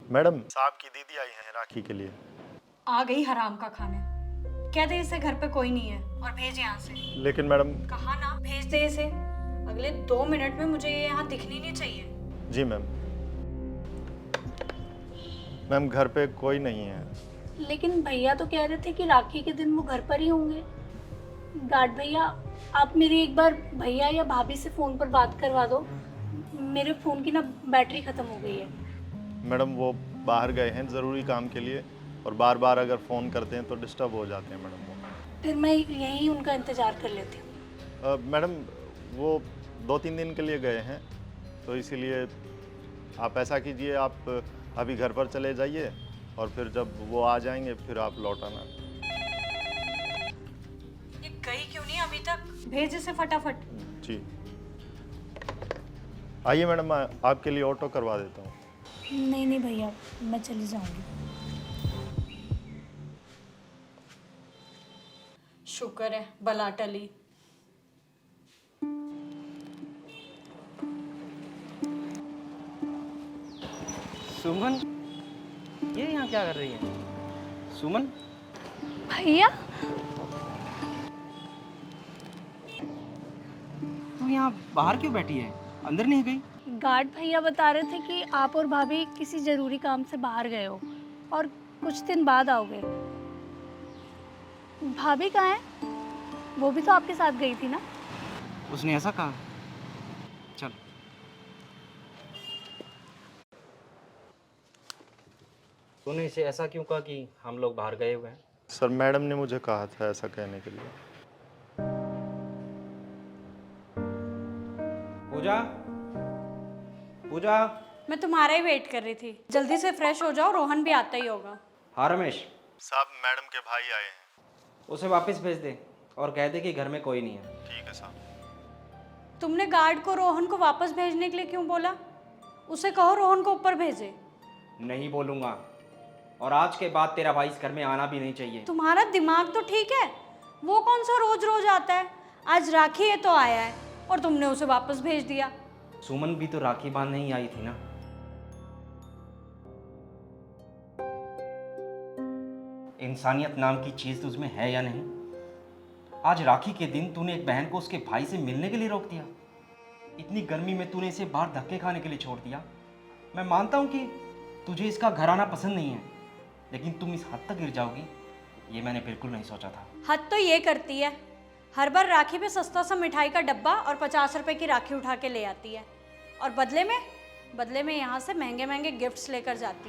Madam साहब की दीदी आई हैं राखी के लिए। आ गई हराम का खाने। कह दे इसे घर पे कोई नहीं है और भेज यहाँ से। लेकिन मैडम। कहा ना भेज दे इसे। अगले 2 मिनट में मुझे ये यहाँ दिखनी नहीं चाहिए। जी मैम। मैम घर पे कोई नहीं है। लेकिन भैया तो कह रहे थे कि राखी के दिन वो घर पर ही होंगे। गार्ड भैया, आप मेरी एक बार भैया या भाभी से फ़ोन पर बात करवा दो। मेरे फ़ोन की ना बैटरी ख़त्म हो गई है। मैडम वो बाहर गए हैं ज़रूरी काम के लिए, और बार बार अगर फ़ोन करते हैं तो डिस्टर्ब हो जाते हैं मैडम वो। फिर मैं यहीं उनका इंतज़ार कर लेती हूँ। मैडम वो 2-3 दिन के लिए गए हैं, तो इसीलिए आप ऐसा कीजिए, आप अभी घर पर चले जाइए और फिर जब वो आ जाएंगे फिर आप लौट आना। ये गई क्यों नहीं अभी तक? भेज इसे फटाफट। जी आइए मैडम, मैं आपके लिए ऑटो करवा देता हूँ। नहीं नहीं भैया, मैं चली जाऊँगी। शुक्र है बला टली। सुमन, ये यहाँ क्या कर रही है? सुमन, भैया, तू यहाँ बाहर क्यों बैठी है? अंदर नहीं गई? गार्ड भैया बता रहे थे कि आप और भाभी किसी ज़रूरी काम से बाहर गए हो और कुछ दिन बाद आओगे। भाभी कहाँ है? वो भी तो आपके साथ गई थी ना? उसने ऐसा कहा? चल। तूने इसे ऐसा क्यों कहा कि हम लोग बाहर गए हुए हैं? सर मैडम ने मुझे कहा था ऐसा कहने के लिए। पूजा, पूजा। मैं तुम्हारा ही वेट कर रही थी। जल्दी से फ्रेश हो जाओ, रोहन भी आता ही होगा। हाँ रमेश, साहब मैडम के भाई आए हैं। उसे वापस भेज दे और कह दे कि घर में कोई नहीं है। ठीक है साहब। तुमने गार्ड को रोहन को वापस भेजने के लिए क्यों बोला? उसे कहो रोहन को ऊपर भेजे। नहीं बोलूँगा, और आज के बाद तेरा भाई इस घर में आना भी नहीं चाहिए। तुम्हारा दिमाग तो ठीक है, वो कौन सा रोज रोज आता है? आज राखी है तो आया है और तुमने उसे वापस भेज दिया। सुमन भी तो राखी बांधने ही आई थी ना। इंसानियत नाम की चीज तुझमें है या नहीं? आज राखी के दिन तूने एक बहन को उसके भाई से मिलने के लिए रोक दिया। इतनी गर्मी में तूने इसे बाहर धक्के खाने के लिए छोड़ दिया। मैं मानता हूं कि तुझे इसका घर आना पसंद नहीं है, लेकिन तुम इस हद तक गिर जाओगी ये मैंने बिल्कुल नहीं सोचा था। हद तो ये करती है, हर बार राखी पे सस्ता सा मिठाई का डब्बा और 50 रुपए की राखी उठा के ले आती है, और बदले में यहाँ से महंगे महंगे गिफ्ट्स लेकर जाती है।